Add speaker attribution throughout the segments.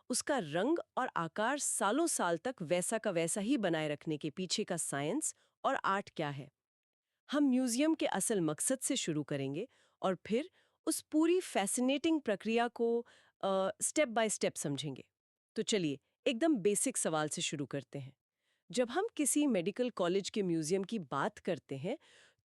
Speaker 1: उसका रंग और आकार सालों साल तक वैसा का वैसा ही बनाए रखने के पीछे का साइंस और आर्ट क्या है। हम म्यूजियम के असल मकसद से शुरू करेंगे और फिर उस पूरी फैसिनेटिंग प्रक्रिया को स्टेप बाय स्टेप समझेंगे। तो चलिए एकदम बेसिक सवाल से शुरू करते हैं। जब हम किसी मेडिकल कॉलेज के म्यूजियम की बात करते हैं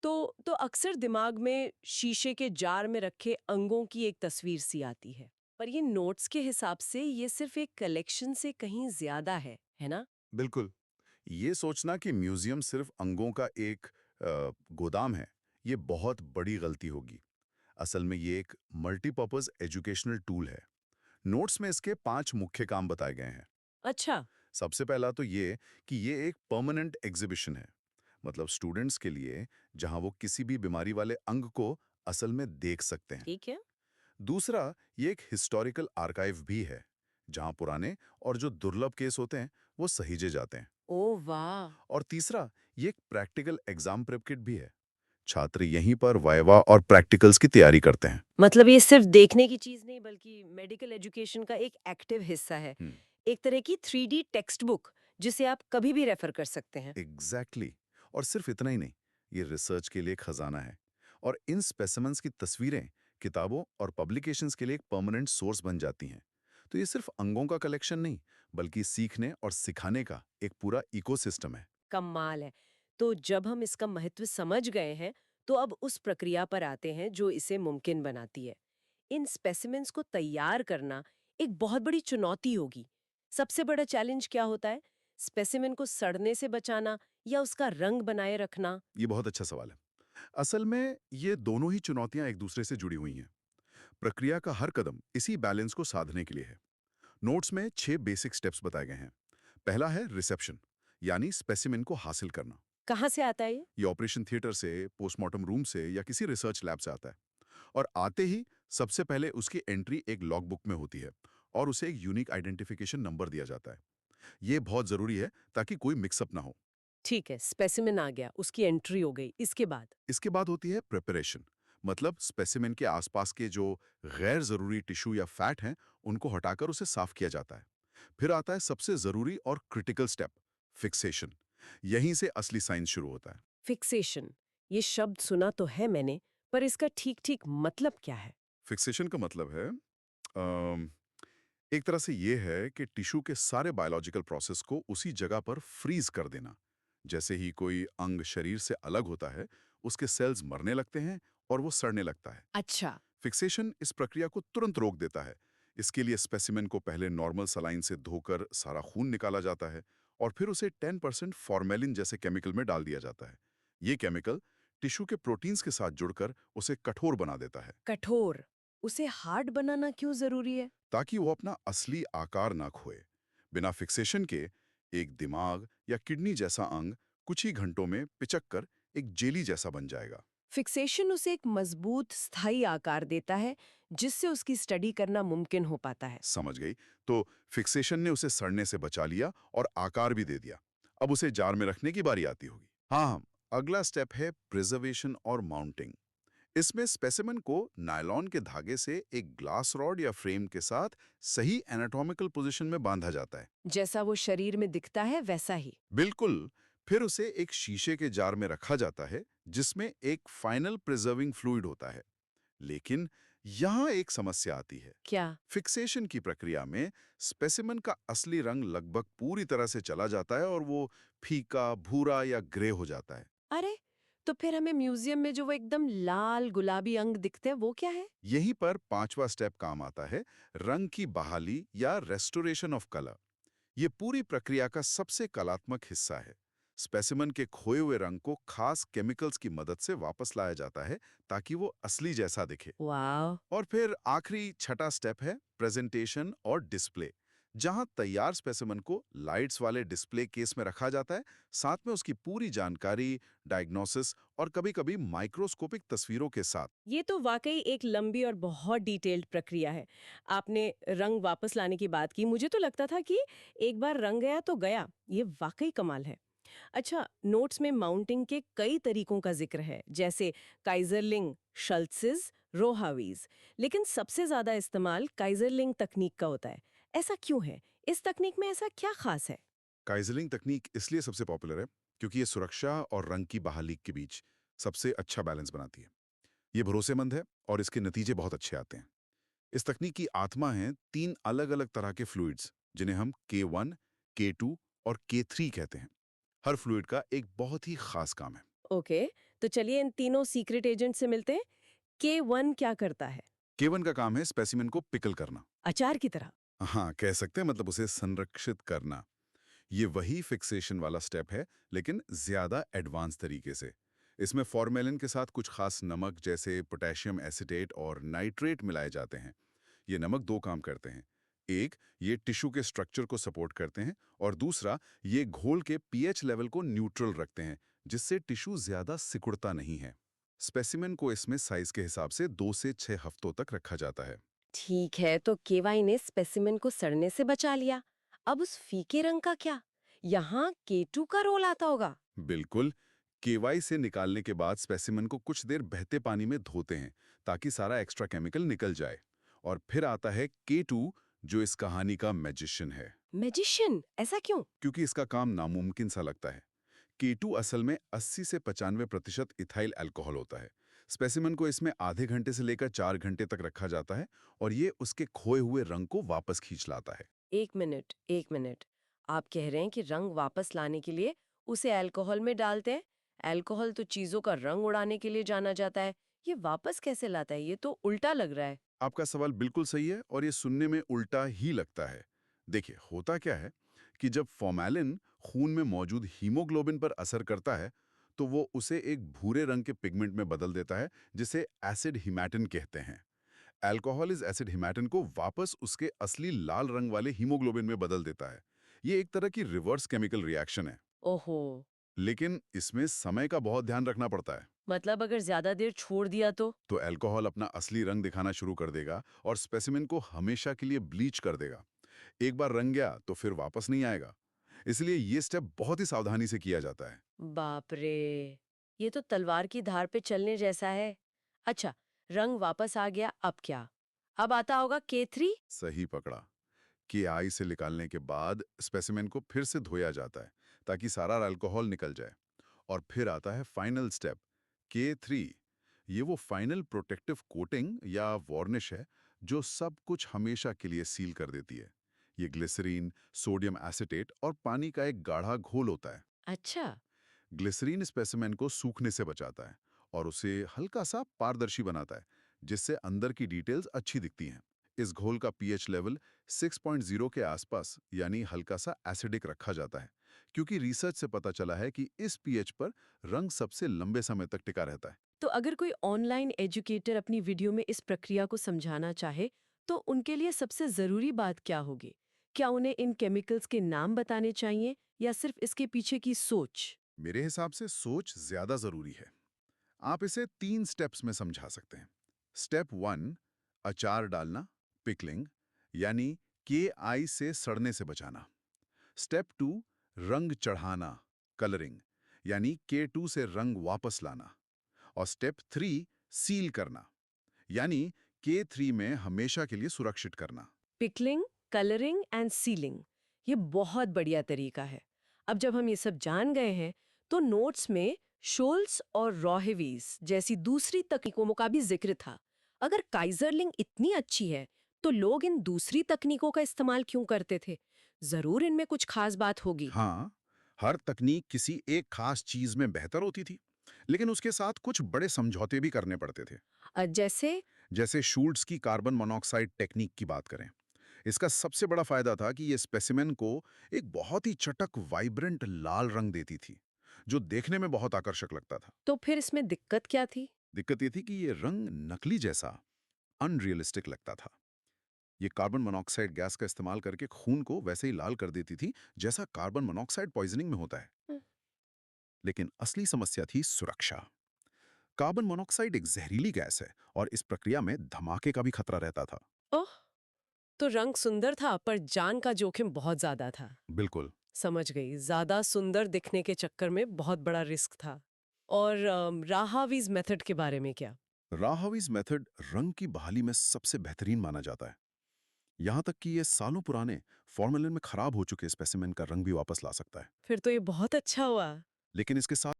Speaker 1: तो अक्सर दिमाग में शीशे के जार में रखे अंगों की एक तस्वीर सी आती है। पर ये नोट्स के हिसाब से ये सिर्फ एक कलेक्शन से कहीं ज्यादा है ना?
Speaker 2: बिल्कुल। ये सोचना कि म्यूजियम सिर्फ अंगों का एक गोदाम है, ये बहुत बड़ी गलती होगी। असल में ये एक मल्टीपर्पज एजुकेशनल टूल है। नोट्स में इसके 5 मुख्य काम बताए गए हैं।
Speaker 1: अच्छा।
Speaker 2: सबसे पहला तो ये कि ये एक परमानेंट एग्जीबिशन है, मतलब स्टूडेंट्स के लिए, जहां वो किसी भी बीमारी वाले अंग को असल में देख सकते हैं।
Speaker 1: ठीक है।
Speaker 2: दूसरा, ये एक हिस्टोरिकल आर्काइव भी है, जहां पुराने और जो दुर्लभ केस होते हैं, वो सहेजे जाते हैं।
Speaker 1: ओ वाह।
Speaker 2: और तीसरा, ये एक प्रैक्टिकल एग्जाम प्रेप किट भी है। छात्र यहीं पर वाइवा और प्रैक्टिकल्स की तैयारी करते हैं।
Speaker 1: मतलब ये सिर्फ देखने की चीज नहीं बल्कि मेडिकल एजुकेशन का एक एक्टिव हिस्सा है।
Speaker 2: हम्म,
Speaker 1: एक तरह की 3D टेक्स्ट बुक जिसे आप कभी भी रेफर कर सकते हैं।
Speaker 2: एग्जैक्टली और सिर्फ इतना ही नहीं, ये रिसर्च के लिए एक खजाना है। और इन स्पेसिमेंस की तस्वीरें किताबों और पब्लिकेशंस के लिए एक परमानेंट सोर्स बन जाती हैं। तो ये सिर्फ अंगों का कलेक्शन नहीं, बल्कि सीखने और सिखाने का एक पूरा इकोसिस्टम है।
Speaker 1: कमाल है। तो जब हम इसका महत्व समझ गए हैं, तो अब उस प्रक्रिया पर आते हैं जो इसे मुमकिन बनाती है। इन स्पेसिमेंस को तैयार करना एक बहुत बड़ी चुनौती होगी। सबसे बड़ा चैलेंज क्या होता है? स्पेसिमेन को सड़ने से बचाना या उसका रंग बनाए रखना?
Speaker 2: ये बहुत अच्छा सवाल है। असल में ये दोनों ही चुनौतियां एक दूसरे से जुड़ी हुई हैं। प्रक्रिया का हर कदम इसी बैलेंस को साधने के लिए है। नोट्स में 6 बेसिक स्टेप्स बताए गए हैं। पहला है रिसेप्शन, यानी स्पेसिमेन को हासिल करना।
Speaker 1: कहाँ से आता है ये?
Speaker 2: ये ऑपरेशन थिएटर से, पोस्टमार्टम रूम से या किसी रिसर्च लैब से आता है। और आते ही सबसे पहले उसकी एंट्री एक लॉग बुक में होती है और उसे एक यूनिक आइडेंटिफिकेशन नंबर दिया जाता है। ये बहुत जरूरी है ताकि कोई मिक्सअप ना हो।
Speaker 1: ठीक है, स्पेसिमेन आ गया, उसकी एंट्री हो गई। इसके बाद?
Speaker 2: इसके बाद होती है प्रिपरेशन, मतलब स्पेसिमेन के आसपास के जो गैर जरूरी टिश्यू या फैट हैं, उनको हटाकर उसे साफ किया जाता है। फिर आता है सबसे जरूरी और क्रिटिकल स्टेप, फिक्सेशन। यहीं से असली साइंस शुरू होता है।
Speaker 1: फिक्सेशन। ये शब्द सुना तो है मैंने, पर इसका ठीक ठीक मतलब क्या है?
Speaker 2: फिक्सेशन का मतलब है एक तरह से ये है कि टिश्यू के सारे बायोलॉजिकल प्रोसेस को उसी जगह पर फ्रीज कर देना। जैसे ही कोई अंग शरीर से अलग होता है, उसके सेल्स मरने लगते हैं और वो सड़ने लगता है।
Speaker 1: अच्छा।
Speaker 2: फिक्सेशन इस प्रक्रिया को तुरंत रोक देता है। इसके लिए स्पेसिमेन को पहले नॉर्मल सलाइन से धोकर सारा खून निकाला जाता है और फिर उसे 10% फॉर्मेलिन जैसे केमिकल में डाल दिया जाता है। ये केमिकल टिश्यू के प्रोटीन्स के साथ जुड़कर उसे कठोर बना देता है,
Speaker 1: कठोर। उसे हार्ड बनाना क्यों जरूरी है?
Speaker 2: ताकि वो अपना असली आकार ना खोए। बिना फिक्सेशन के एक दिमाग या किडनी जैसा अंग कुछ ही घंटों में पिचक कर एक जेली जैसा बन जाएगा।
Speaker 1: फिक्सेशन उसे एक मजबूत स्थायी आकार देता है जिससे उसकी स्टडी करना मुमकिन हो पाता है।
Speaker 2: समझ गई। तो फिक्सेशन ने उसे सड़ने से बचा लिया और आकार भी दे दिया। अब उसे जार में रखने की बारी आती होगी। हाँ, अगला स्टेप है प्रिजर्वेशन और माउंटिंग। इसमें स्पेसिमेन को नायलॉन के धागे से एक ग्लास रॉड या फ्रेम के साथ सही एनाटॉमिकल पोजीशन में बांधा जाता है।
Speaker 1: जैसा वो शरीर में दिखता है वैसा ही।
Speaker 2: बिल्कुल। फिर उसे एक शीशे के जार में रखा जाता है, जिसमें एक फाइनल प्रिजर्विंग फ्लूइड होता है। लेकिन यहाँ एक समस्या आती है।
Speaker 1: क्या?
Speaker 2: फिक्सेशन की प्रक्रिया में स्पेसिमेन का असली रंग लगभग पूरी तरह से चला जाता है और वो फीका, भूरा या ग्रे हो जाता है।
Speaker 1: अरे, तो फिर हमें म्यूजियम में जो वो एकदम लाल गुलाबी अंग दिखते हैं वो क्या है?
Speaker 2: यहीं पर पांचवा स्टेप काम आता है, रंग की बहाली या रेस्टोरेशन ऑफ कलर। ये पूरी प्रक्रिया का सबसे कलात्मक हिस्सा है। स्पेसिमेन के खोए हुए रंग को खास केमिकल्स की मदद से वापस लाया जाता है, ताकि वो असली जैसा दिखे।
Speaker 1: वाह।
Speaker 2: और फिर आखिरी छठा स्टेप है प्रेजेंटेशन और डिस्प्ले, जहां तैयार स्पेसिमेन को लाइट्स वाले डिस्प्ले केस में रखा जाता है, साथ में उसकी पूरी जानकारी, डायग्नोसिस और कभी-कभी माइक्रोस्कोपिक तस्वीरों के साथ।
Speaker 1: ये तो वाकई एक लंबी और बहुत डिटेल्ड प्रक्रिया है। आपने रंग वापस लाने की बात की, मुझे तो लगता था कि एक बार रंग गया तो गया। ये वाकई कमाल है। अच्छा, नोट्स में माउंटिंग के कई तरीकों का जिक्र है, जैसे काइजरलिंग, शल्ट्सिज, रोहावीज। लेकिन सबसे ज्यादा इस्तेमाल काइजरलिंग तकनीक का होता है। ऐसा क्यों है? इस तकनीक में ऐसा क्या खास है?
Speaker 2: काइजलिंग तकनीक इसलिए सबसे पॉपुलर है क्योंकि ये सुरक्षा और रंग की बहाली के बीच सबसे अच्छा बैलेंस बनाती है। ये भरोसेमंद है और इसके नतीजे बहुत अच्छे आते हैं। इस तकनीक की आत्मा है 3 अलग-अलग तरह के फ्लूइड्स, जिन्हें हम K1, K2 और K3 कहते हैं। हर फ्लूइड का एक बहुत ही खास काम है।
Speaker 1: ओके, तो चलिए इन तीनों सीक्रेट एजेंट से मिलते हैं। K1 क्या करता है?
Speaker 2: K1 का काम है स्पेसिमेन को पिकल करना।
Speaker 1: अचार की तरह।
Speaker 2: हाँ, कह सकते हैं, मतलब उसे संरक्षित करना। ये वही फिक्सेशन वाला स्टेप है, लेकिन ज्यादा एडवांस तरीके से। इसमें फॉर्मेलिन के साथ कुछ खास नमक जैसे पोटेशियम एसिटेट और नाइट्रेट मिलाए जाते हैं। ये नमक दो काम करते हैं। एक, ये टिश्यू के स्ट्रक्चर को सपोर्ट करते हैं, और दूसरा, ये घोल के पीएच लेवल को न्यूट्रल रखते हैं, जिससे टिश्यू ज्यादा सिकुड़ता नहीं है। स्पेसिमेन को इसमें साइज के हिसाब से 2 से 6 हफ्तों तक रखा जाता है।
Speaker 1: ठीक है, तो केवाई ने स्पेसिमेन को सड़ने से बचा लिया। अब उस फीके रंग का क्या? यहाँ K2 का रोल आता होगा।
Speaker 2: बिल्कुल। केवाई से निकालने के बाद स्पेसिमेन को कुछ देर बहते पानी में धोते हैं, ताकि सारा एक्स्ट्रा केमिकल निकल जाए। और फिर आता है K2, जो इस कहानी का मैजिशियन है।
Speaker 1: मैजिशियन, ऐसा क्यों?
Speaker 2: क्योंकि इसका काम नामुमकिन सा लगता है। K2 असल में 80 से 95% इथाइल अल्कोहल होता है। स्पेसिमेन को इसमें आधे घंटे से लेकर 4 घंटे तक रखा जाता है, और ये उसके खोए हुए रंग को वापस खींच लाता है।
Speaker 1: एक मिनट। आप कह रहे हैं कि रंग वापस लाने के लिए उसे अल्कोहल में डालते हैं? अल्कोहल तो चीजों का रंग उड़ाने के लिए जाना जाता है। ये वापस कैसे लाता है? ये तो उल्टा लग रहा है।
Speaker 2: आपका सवाल बिल्कुल सही है, और ये सुनने में उल्टा ही लगता है। देखिए, होता क्या है कि जब फॉर्मेलिन खून में मौजूद हीमोग्लोबिन पर असर करता है, तो वो उसे एक भूरे रंग के पिगमेंट में बदल देता है, जिसे एसिड हिमैटिन कहते हैं। अल्कोहल इस एसिड हिमैटिन को वापस उसके असली लाल रंग वाले हीमोग्लोबिन में बदल देता है। ये एक तरह की रिवर्स केमिकल रिएक्शन है।
Speaker 1: ओहो।
Speaker 2: लेकिन इसमें समय का बहुत ध्यान रखना पड़ता है।
Speaker 1: मतलब अगर ज्यादा देर छोड़ दिया
Speaker 2: तो अल्कोहल अपना असली रंग दिखाना शुरू कर देगा, और स्पेसिमेन को हमेशा के लिए ब्लीच कर देगा। एक बार रंग गया तो फिर वापस नहीं आएगा। इसलिए ये स्टेप बहुत ही सावधानी से किया जाता है।
Speaker 1: बाप रे! ये तो तलवार की धार पे चलने जैसा है। अच्छा, रंग वापस आ गया, अब क्या? अब आता होगा K3?
Speaker 2: सही पकड़ा। कि आई से निकालने के बाद स्पेसिमेन को फिर से धोया जाता है, ताकि सारा अल्कोहल निकल जाए। और फिर आता है फाइनल स्टेप, K3। ये वो फाइनल प्रोटेक्टिव कोटिंग या वार्निश है, जो सब कुछ हमेशा के लिए सील कर देती है। ये ग्लिसरीन, सोडियम एसिटेट और पानी का एक गाढ़ा घोल होता है।
Speaker 1: अच्छा।
Speaker 2: ग्लिसरीन स्पेसिमेन को सूखने से बचाता है, और उसे हल्का सा पारदर्शी बनाता है, जिससे अंदर की डिटेल्स अच्छी दिखती हैं। इस घोल का पीएच लेवल 6.0 के आसपास, यानी हल्का सा एसिडिक रखा जाता है, क्योंकि रिसर्च से पता चला है कि इस पीएच पर रंग सबसे लंबे समय तक टिका रहता है।
Speaker 1: तो अगर कोई ऑनलाइन एजुकेटर अपनी वीडियो में इस प्रक्रिया को समझाना चाहे, तो उनके लिए सबसे जरूरी बात क्या होगी? क्या उन्हें इन केमिकल्स के नाम बताने चाहिए या सिर्फ इसके पीछे की सोच?
Speaker 2: मेरे हिसाब से सोच ज्यादा जरूरी है। आप इसे 3 स्टेप्स में समझा सकते हैं। स्टेप 1, अचार डालना, पिकलिंग, यानी के आई से सड़ने से बचाना। स्टेप 2, रंग चढ़ाना, कलरिंग, यानी K2 से रंग वापस लाना। और स्टेप 3, सील करना, यानी K3 में हमेशा के लिए सुरक्षित करना।
Speaker 1: पिकलिंग, कलरिंग एंड सीलिंग, ये बहुत बढ़िया तरीका है। अब जब हम ये सब जान गए हैं, तो नोट्स में शोल्स और रॉहेवीज जैसी दूसरी तकनीकों का भी जिक्र था। अगर काइजरलिंग इतनी अच्छी है, तो लोग इन दूसरी तकनीकों का इस्तेमाल क्यों करते थे? जरूर इनमें कुछ खास बात होगी।
Speaker 2: हाँ, हर तकनीक किसी एक खास चीज में बेहतर होती थी, लेकिन उसके साथ कुछ बड़े समझौते भी करने पड़ते थे।
Speaker 1: जैसे?
Speaker 2: जैसे शूल्ट्स की कार्बन मोनोऑक्साइड टेक्निक की बात करें। इसका सबसे बड़ा फायदा था कि ये स्पेसिमेन को एक बहुत ही चटक वाइब्रेंट लाल रंग देती थी, जो देखने में बहुत आकर्षक लगता था।
Speaker 1: तो फिर इसमें दिक्कत क्या थी?
Speaker 2: दिक्कत ये थी कि ये रंग नकली जैसा, अनरियलिस्टिक लगता था। ये कार्बन मोनोऑक्साइड गैस का इस्तेमाल करके खून को वैसे ही लाल कर देती थी, जैसा कार्बन मोनोऑक्साइड पॉइजनिंग में होता है।
Speaker 1: हम्म।
Speaker 2: लेकिन असली समस्या थी सुरक्षा। कार्बन मोनोऑक्साइड एक जहरीली गैस है, और इस प्रक्रिया में धमाके का भी खतरा रहता था।
Speaker 1: ओह, तो रंग सुंदर था पर जान का जोखिम बहुत ज्यादा था।
Speaker 2: बिल्कुल।
Speaker 1: समझ गई, ज्यादा सुंदर दिखने के चक्कर में बहुत बड़ा रिस्क था। और राहावीज मेथड के बारे में क्या?
Speaker 2: राहवीज मेथड रंग की बहाली में सबसे बेहतरीन माना जाता है। यहाँ तक कि ये सालों पुराने फॉर्मेलिन में खराब हो चुके स्पेसिमेन का रंग भी वापस ला सकता है।
Speaker 1: फिर तो ये बहुत अच्छा हुआ।
Speaker 2: लेकिन इसके साथ